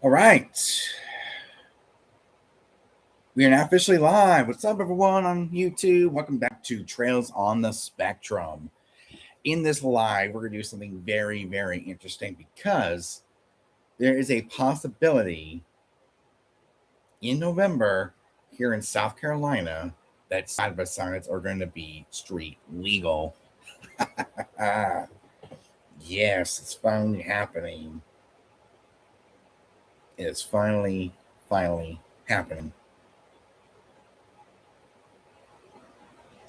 All right. We are now officially live. What's up, everyone on YouTube? Welcome back to Trails on the Spectrum. In this live, we're going to do something very, very interesting because there is a possibility in November here in South Carolina that side-by-sides are going to be street legal. Yes, it's finally happening. It's finally happening.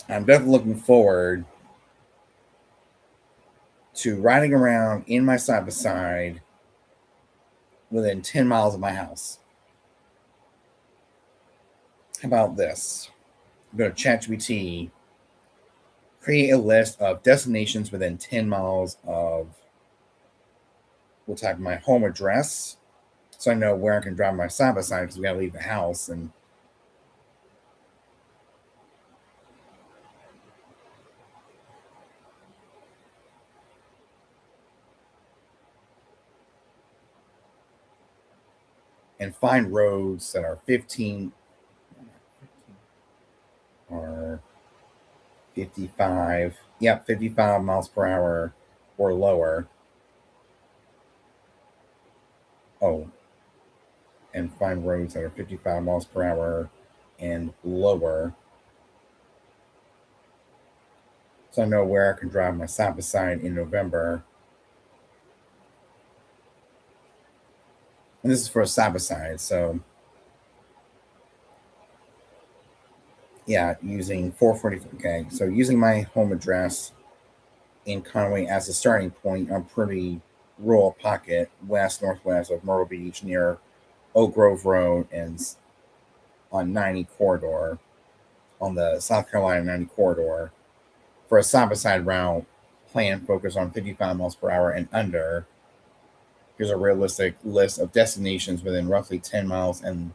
I'm definitely looking forward to riding around in my side by side within 10 miles of my house. How about this? I'm going to ChatGPT, create a list of destinations within 10 miles of, we'll type my home address so I know where I can drive my side by side because we got to leave the house. And find roads that are 15 or 55, 55 miles per hour or lower. Oh, and find roads that are 55 miles per hour and lower. So I know where I can drive my side by side in November. And this is for a side by side. So yeah, using 440. Okay, so using my home address in Conway as a starting point, I'm pretty rural pocket, northwest of Myrtle Beach near Oak Grove Road and on 90 corridor, on the South Carolina 90 corridor. For a side by side route, plan focus on 55 miles per hour and under. Here's a realistic list of destinations within roughly 10 miles and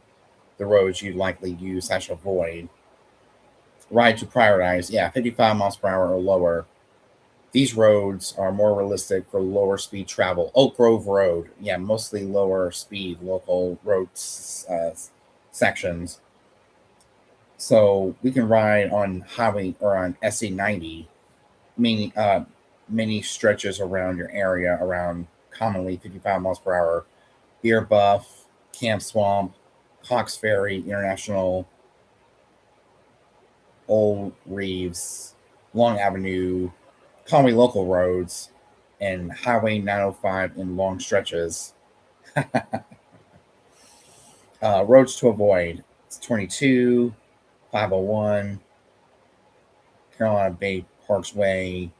the roads you'd likely use/avoid. Ride to prioritize, 55 miles per hour or lower. These roads are more realistic for lower speed travel. Oak Grove Road, mostly lower speed local roads sections. So we can ride on highway or on SC 90, meaning many stretches around your area around commonly 55 miles per hour. Beer Buff, Camp Swamp, Cox Ferry, International, Old Reeves, Long Avenue, Conway local roads, and Highway 905 in long stretches. Roads to avoid: it's 22, 501, Carolina Bay Parkway.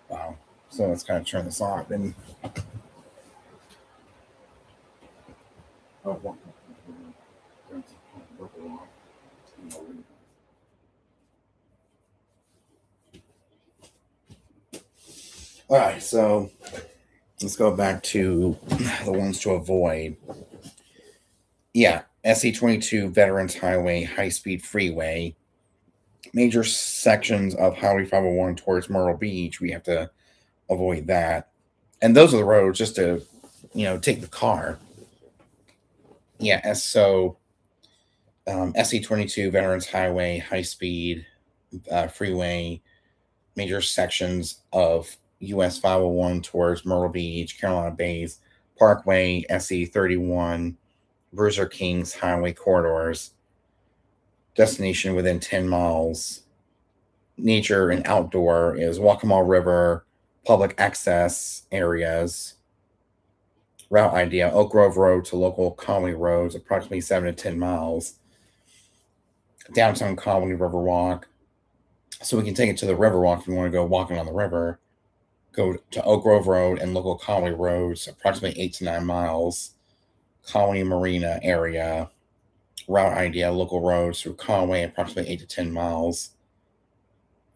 Wow. So let's kind of turn this off. And all right, so let's go back to the ones to avoid. SC22 Veterans Highway, High Speed Freeway. Major sections of Highway 501 towards Myrtle Beach, we have to avoid that. And those are the roads just to, take the car. So SC22 Veterans Highway, High Speed Freeway, major sections of US 501 towards Myrtle Beach, Carolina Bays Parkway, SC31, Bruiser Kings Highway corridors, destination within 10 miles. Nature and outdoor is Waccamaw River, public access areas. Route idea: Oak Grove Road to local Conway roads, approximately 7 to 10 miles. Downtown Conway Riverwalk. So we can take it to the Riverwalk if we want to go walking on the river. Go to Oak Grove Road and local Conway roads, approximately 8 to 9 miles. Conway Marina area. Route idea: local roads through Conway, approximately 8 to 10 miles.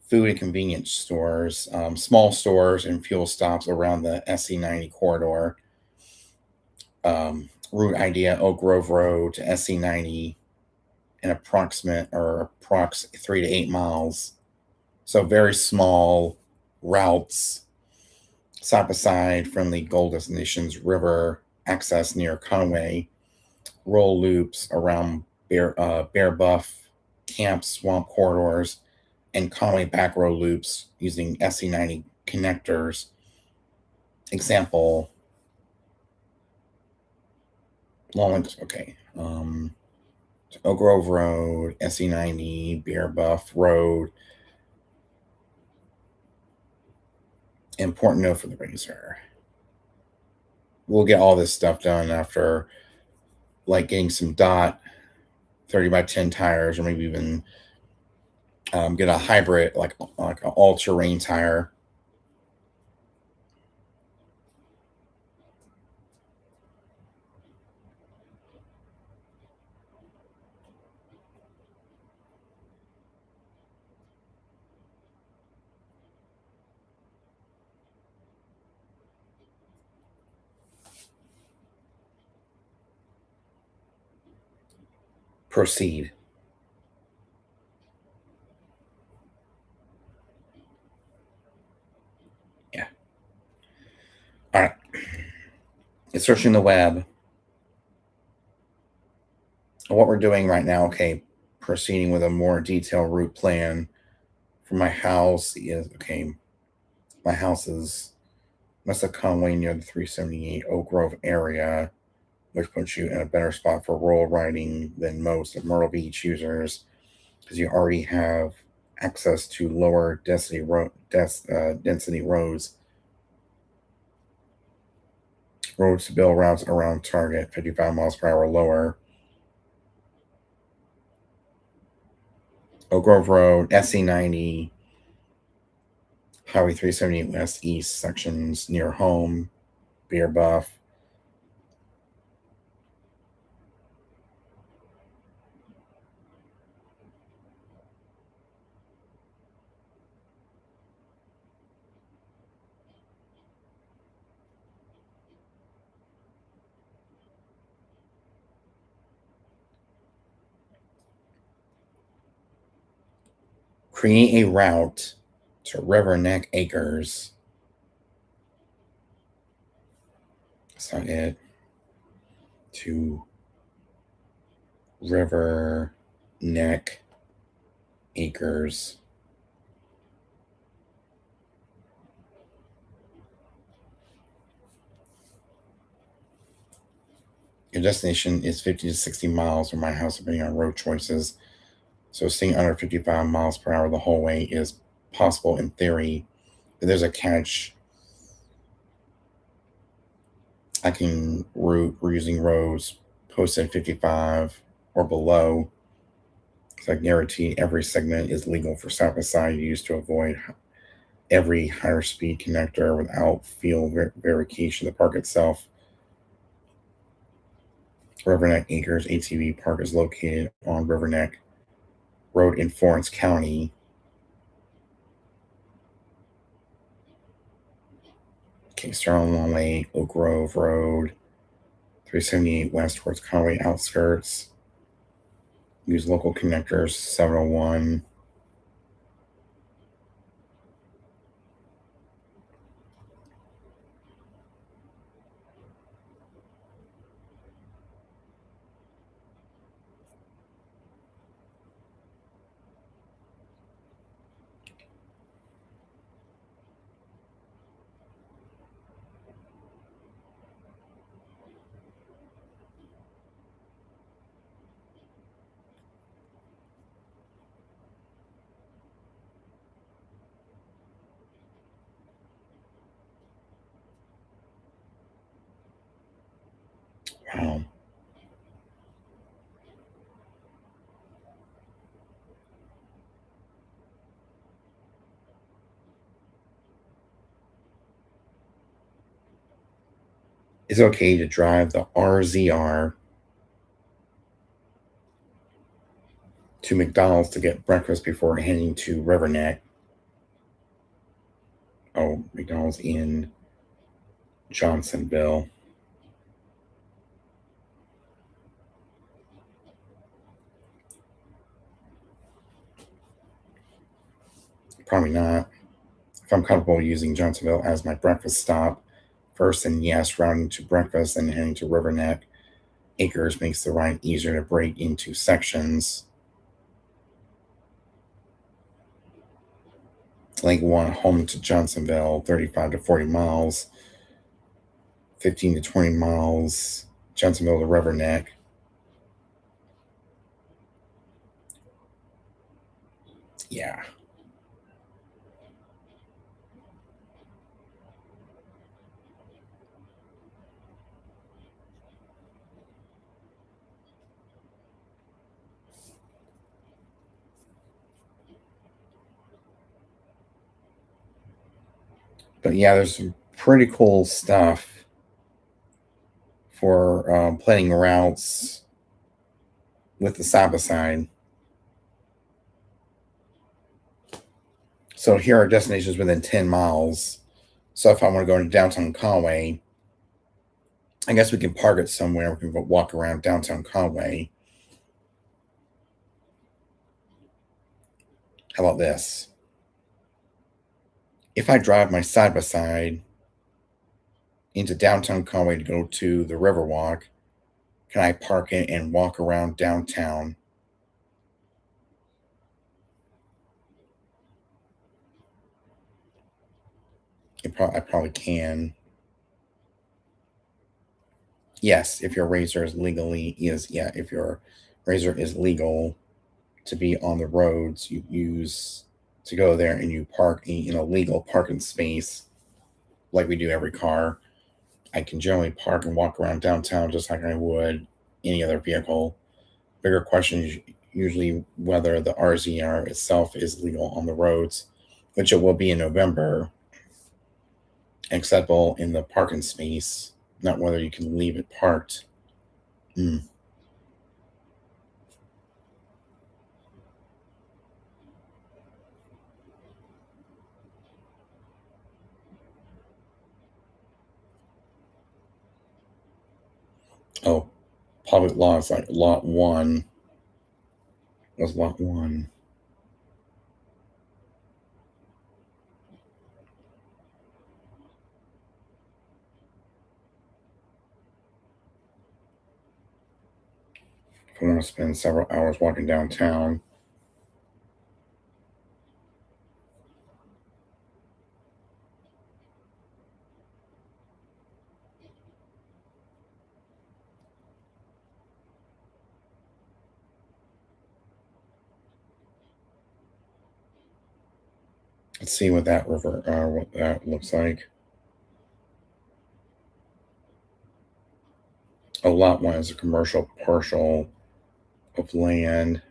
Food and convenience stores, small stores and fuel stops around the SC90 corridor. Route idea: Oak Grove Road to SC90, an approx 3 to 8 miles. So very small routes, side by side, friendly goal destinations, river, access near Conway, roll loops around Bear Buff, Camp Swamp corridors, and Conway back row loops using SC90 connectors. Example, Lawrence, okay. Oak Grove Road, SC90, Bear Buff Road. Important note for the razor. We'll get all this stuff done after like getting some dot 30 by 10 tires, or maybe even get a hybrid, like an all-terrain tire. Proceed. Yeah. All right. It's searching the web. What we're doing right now, okay, proceeding with a more detailed route plan for my house is, okay, my house is west of Conway near the 378 Oak Grove area, which puts you in a better spot for rural riding than most of Myrtle Beach users, because you already have access to lower density roads to build routes around target 55 miles per hour lower. Oak Grove Road, SC90, Highway 378 West East sections near home, Bear Buff. Create a route to River Neck Acres. That's not it. To River Neck Acres. Your destination is 50 to 60 miles from my house, depending on road choices. So staying under 55 miles per hour the whole way is possible in theory. But there's a catch. I can route using roads posted 55 or below. So I guarantee every segment is legal for side by side use to avoid every higher speed connector without field verification. The park itself, Riverneck Acres ATV Park, is located on Riverneck Road in Florence County. Okay, start on Long Lake, Oak Grove Road, 378 west towards Conway outskirts. Use local connectors, 701. Wow. It's okay to drive the RZR to McDonald's to get breakfast before heading to Riverneck. Oh, McDonald's in Johnsonville. Probably not. If I'm comfortable using Johnsonville as my breakfast stop First, and yes, routing to breakfast and heading to River Neck Acres makes the ride easier to break into sections. Lake 1 home to Johnsonville, 35 to 40 miles, 15 to 20 miles, Johnsonville to River Neck. Yeah. But yeah, there's some pretty cool stuff for planning routes with the side by side. So here are destinations within 10 miles. So if I want to go into downtown Conway, I guess we can park it somewhere. We can go walk around downtown Conway. How about this? If I drive my side by side into downtown Conway to go to the Riverwalk, can I park it and walk around downtown? I probably can. Yes, if your razor is legally if your razor is legal to be on the roads, you use to go there and you park in a legal parking space like we do every car. I can generally park and walk around downtown just like I would any other vehicle. Bigger question is usually whether the RZR itself is legal on the roads, which it will be in November, acceptable in the parking space, not whether you can leave it parked. Mm. Oh, public laws like lot one was lot one. If I want to spend several hours walking downtown, let's see what what that looks like. Oh, lot one is a commercial partial of land.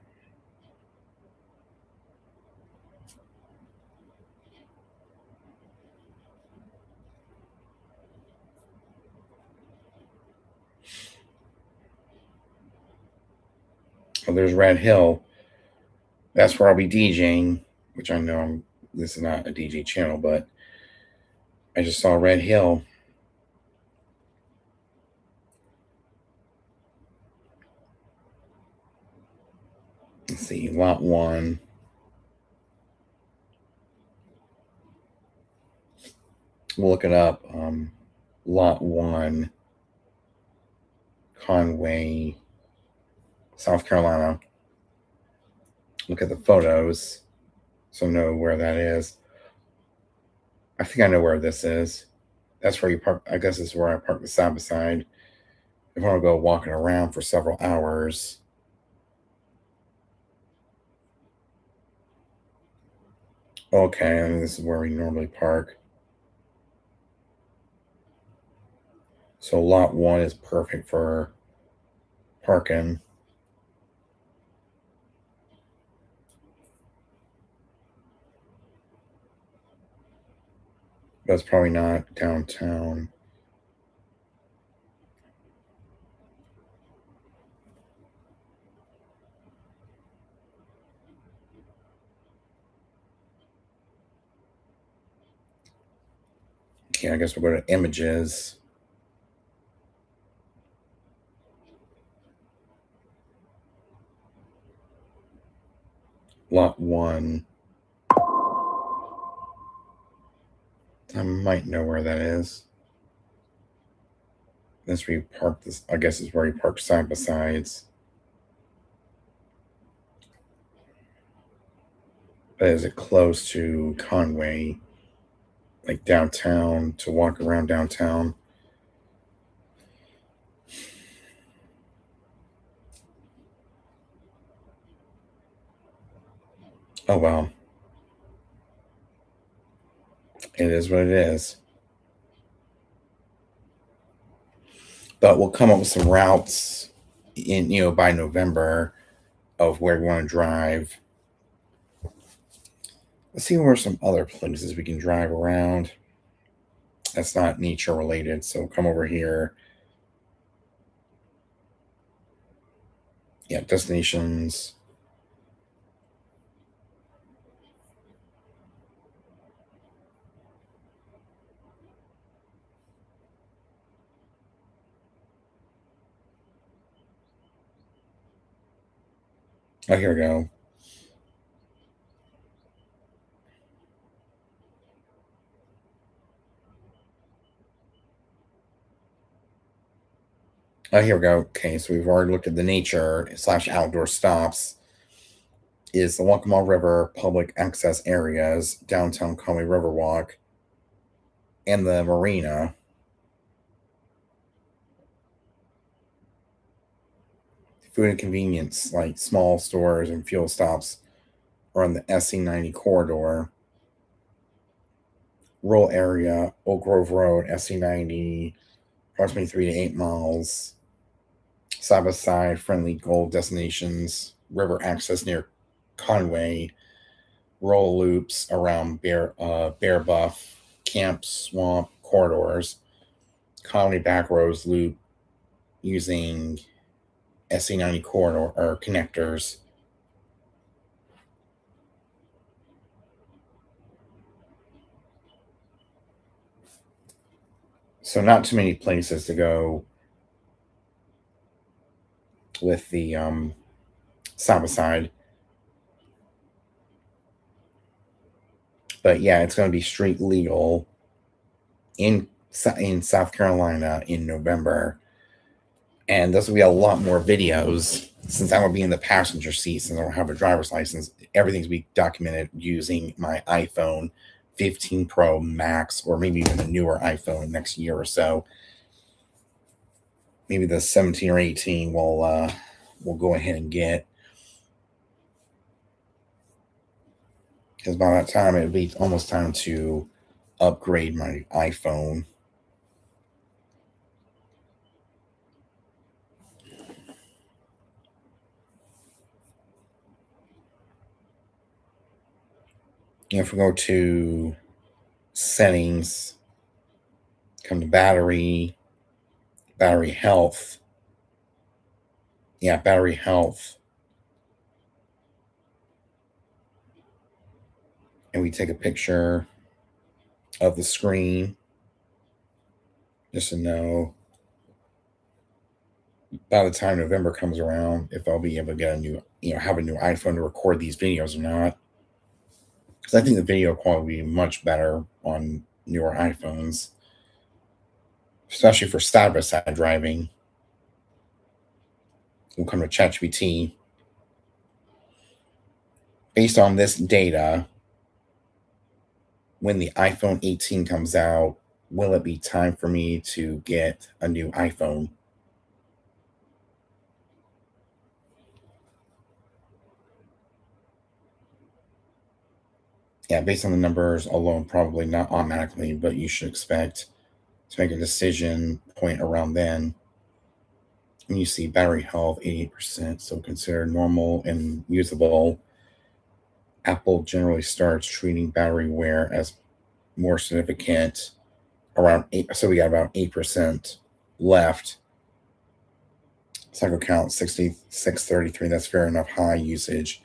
Oh, there's Red Hill. That's where I'll be DJing, which I know this is not a DJ channel, but I just saw Red Hill. Let's see, lot one. We'll look it up. Lot one, Conway, South Carolina. Look at the photos so know where that is. I think I know where this is. That's where you park. I guess this is where I park the side by side. If I want to go walking around for several hours. Okay, I mean, this is where we normally park. So lot one is perfect for parking. That's probably not downtown. Okay, I guess we'll go to images. Lot one. I might know where that is. That's where you park this. I guess is where you park side by sides. But is it close to Conway, like downtown, to walk around downtown? Oh well, it is what it is. But we'll come up with some routes in by November of where we want to drive. Let's see where some other places we can drive around. That's not nature related, so come over here. Yeah, destinations. Oh, here we go. Oh, here we go. Okay, so we've already looked at the nature / outdoor stops. Is the Waccamaw River public access areas, downtown Conway Riverwalk, and the marina. Food and convenience, like small stores and fuel stops, are on the SC90 corridor. Rural area, Oak Grove Road, SC90, approximately 3 to 8 miles. Side by side, friendly gold destinations, river access near Conway, rural loops around Bear Buff, Camp Swamp corridors, Conway Back Roads loop using SC90 corridor or connectors. So not too many places to go with the side by side. But yeah, it's going to be street legal in South Carolina in November, and this will be a lot more videos since I'm going to be in the passenger seat since I don't have a driver's license. Everything's be documented using my iPhone 15 Pro Max, or maybe even a newer iPhone next year or so. Maybe the 17 or 18 we'll go ahead and get, because by that time it'll be almost time to upgrade my iPhone. If we go to settings, come to battery health. Yeah, battery health. And we take a picture of the screen just to know by the time November comes around if I'll be able to get a new, have a new iPhone to record these videos or not. Because I think the video quality will be much better on newer iPhones, especially for side by side driving. We'll come to ChatGPT. Based on this data, when the iPhone 18 comes out, will it be time for me to get a new iPhone? Yeah, based on the numbers alone, probably not automatically, but you should expect to make a decision point around then. And you see battery health 88%, so considered normal and usable. Apple generally starts treating battery wear as more significant around 8. So we got about 8% left. Cycle count 6633. That's fair enough high usage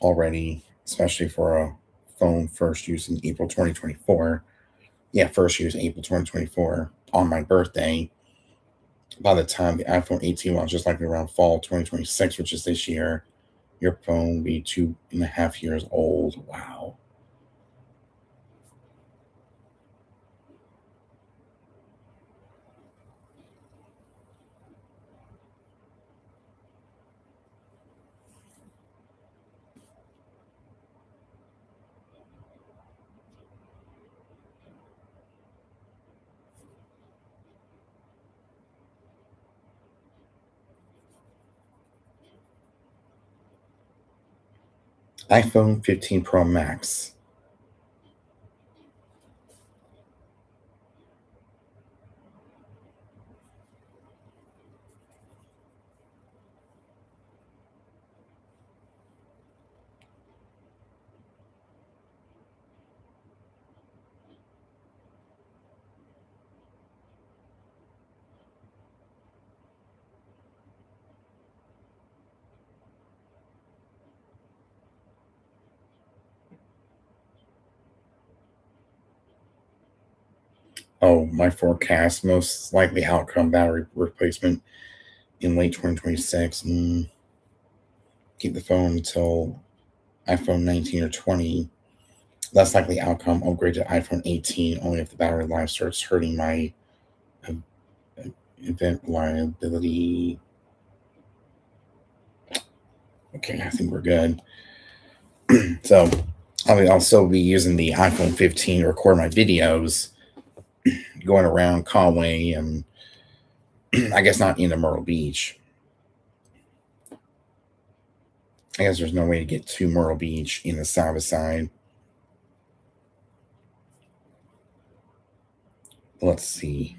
already, especially for a phone first used in April 2024. Yeah, first used April 2024 on my birthday. By the time the iPhone 18 launches, likely around fall 2026, which is this year, your phone will be 2.5 years old. Wow. iPhone 15 Pro Max. Oh, my forecast, most likely outcome battery replacement in late 2026. Keep the phone until iPhone 19 or 20. Less likely outcome, upgrade to iPhone 18 only if the battery life starts hurting my uh, event reliability. Okay, I think we're good. So I'll also be using the iPhone 15 to record my videos going around Conway and I guess not into Myrtle Beach. I guess there's no way to get to Myrtle Beach in the Saba side. Let's see.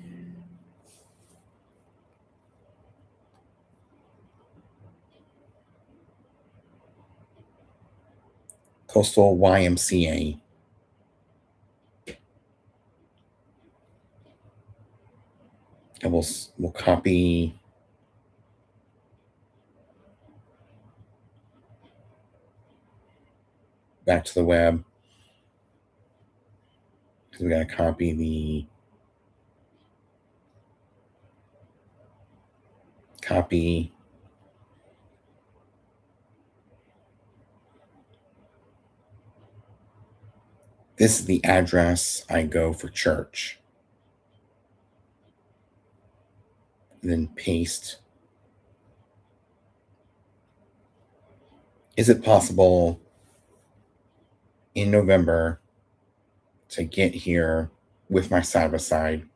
Coastal YMCA. And we'll copy back to the web because we got to copy this is the address I go for church. And then paste. Is it possible in November to get here with my side by side?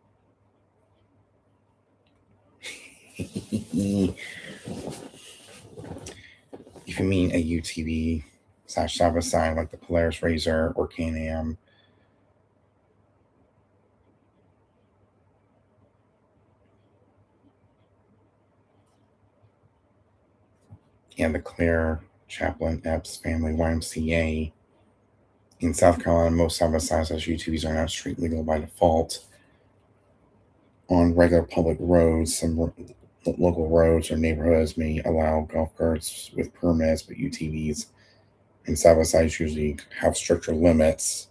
If you mean a UTV / side by side like the Polaris RZR or Can-Am, and the Claire Chaplin Epps Family YMCA. In South Carolina, most side by sides as UTVs are not street legal by default. On regular public roads, some local roads or neighborhoods may allow golf carts with permits, but UTVs and side by sides usually have stricter limits.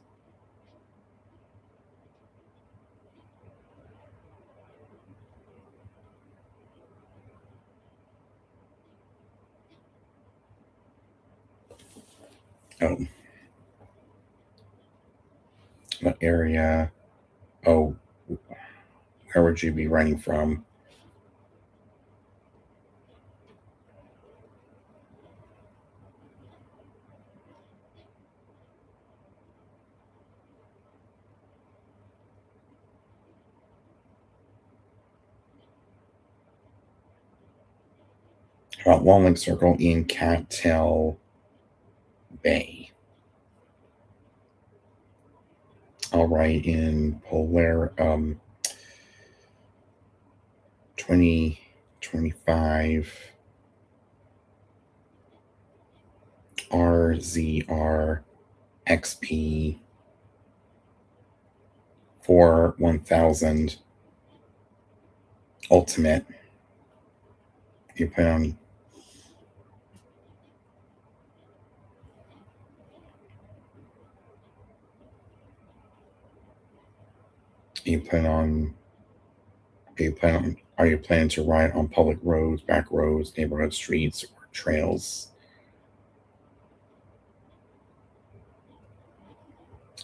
Oh, what area? Oh, where would you be running from? How about Long Lake Circle in Cattail Bay? All right, in Polar 2025 RZR XP for 1000 Ultimate. You plan on are you planning to ride on public roads, back roads, neighborhood streets, or trails?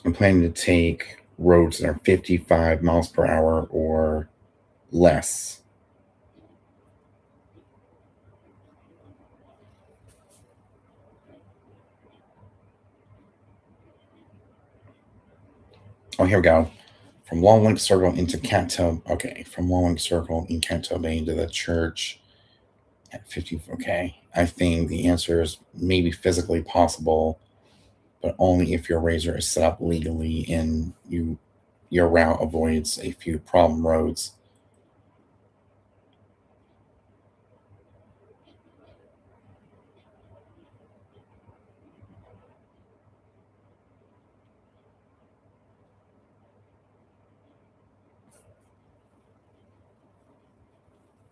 I'm planning to take roads that are 55 miles per hour or less. Oh, here we go. From Long Lake Circle into Cattail. Okay, from Long Lake Circle in Cattail Bay into the church at 50. Okay, I think the answer is maybe physically possible but only if your razor is set up legally and your route avoids a few problem roads.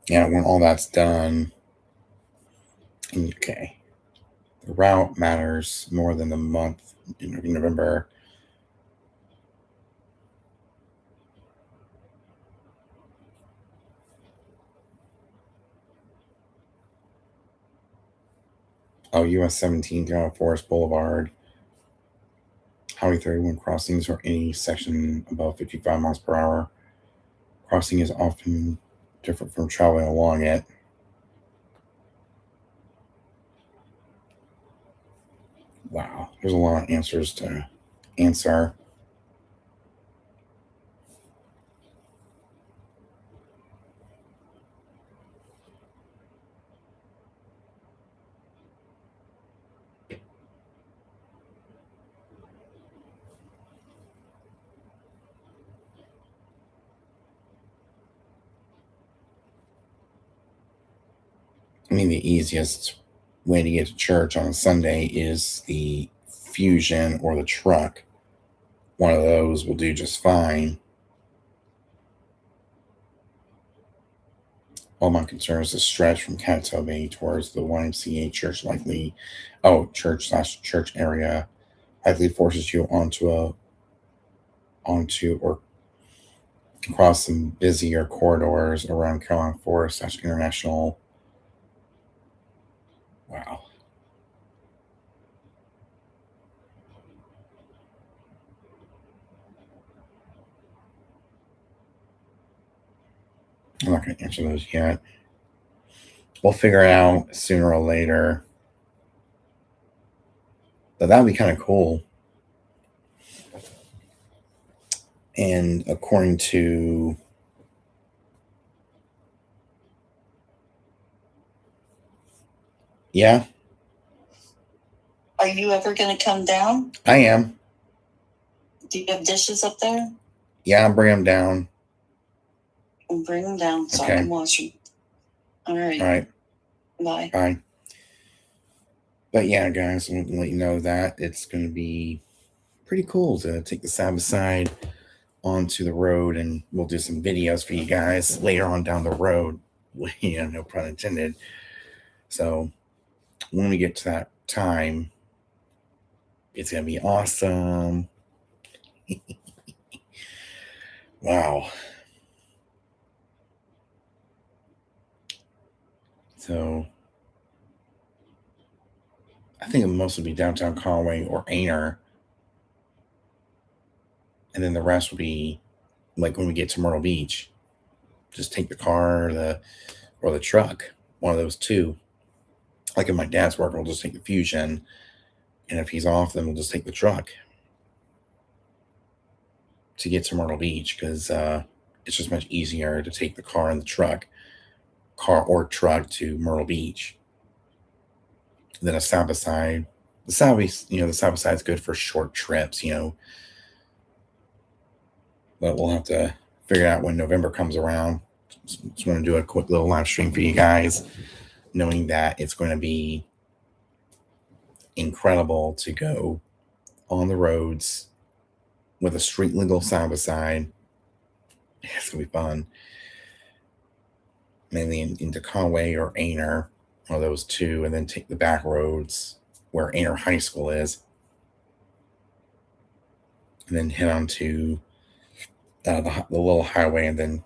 Yeah, when all that's done, okay, the route matters more than the month in November. Oh, US 17 down Forest Boulevard, Highway 31 crossings or any section above 55 miles per hour. Crossing is often different from traveling along it. Wow, there's a lot of answers to answer. I mean, the easiest way to get to church on a Sunday is the Fusion or the truck. One of those will do just fine. All my concern is the stretch from Catto Bay towards the YMCA church church area likely forces you onto or across some busier corridors around Carolina Forest International. Wow. I'm not going to answer those yet. We'll figure it out sooner or later. But that would be kind of cool. And according to yeah, Are you ever going to come down? I am. Do you have dishes up there? Yeah, I'll bring them down. And bring them down so Okay. I can wash them. All right. All right. Bye. Bye. But yeah, guys, I'm gonna let you know that it's going to be pretty cool to take the Sabbath side onto the road, and we'll do some videos for you guys later on down the road. Yeah, no pun intended. So when we get to that time, it's going to be awesome. Wow. So I think it'll mostly be downtown Conway or Aner. And then the rest will be like when we get to Myrtle Beach. Just take the car or the truck, one of those two. Like if my dad's working, we'll just take the Fusion. And if he's off, then we'll just take the truck to get to Myrtle Beach because it's just much easier to take the car and the car or truck to Myrtle Beach than a Sabbath side. The Sabbath side's good for short trips, but we'll have to figure out when November comes around. Just want to do a quick little live stream for you guys, knowing that it's going to be incredible to go on the roads with a street legal Sabbath side. It's going to be fun. Mainly into Conway or Aner, one of those two, and then take the back roads where Aner High School is, and then head on to the little highway, and then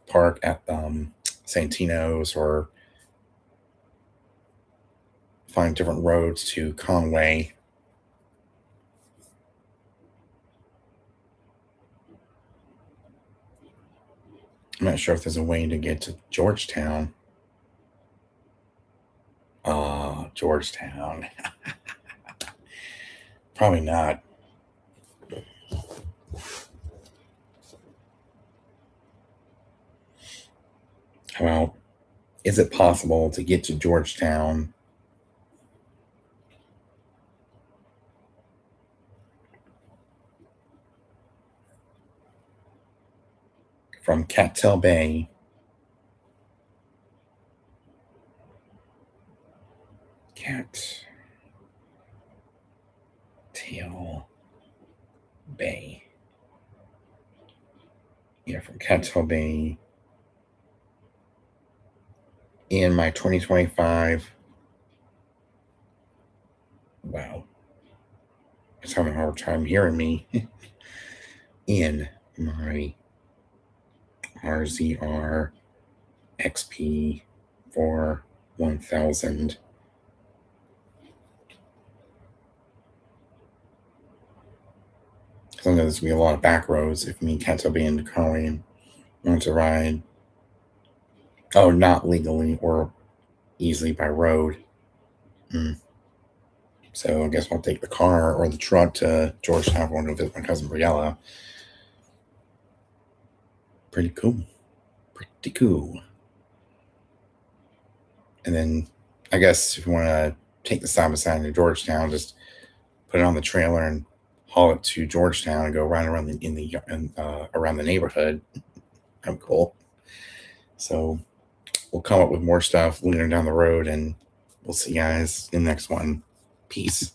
park at Santino's or find different roads to Conway. I'm not sure if there's a way to get to Georgetown. Georgetown. Probably not. Well, is it possible to get to Georgetown from Cattail Bay. Cattail Bay. Yeah, from Cattail Bay. In my 2025. Wow. It's having a hard time hearing me. In my RZR XP for 1000. So there's going to be a lot of back roads if me and Cattail Bay and Conway want to ride. Oh, not legally or easily by road. So I guess I'll take the car or the truck to Georgetown. I want to visit my cousin Briella. Pretty cool. Pretty cool. And then I guess if you want to take the side by side to Georgetown, just put it on the trailer and haul it to Georgetown and go right around around the neighborhood. I'm cool. So we'll come up with more stuff later down the road, and we'll see you guys in the next one. Peace.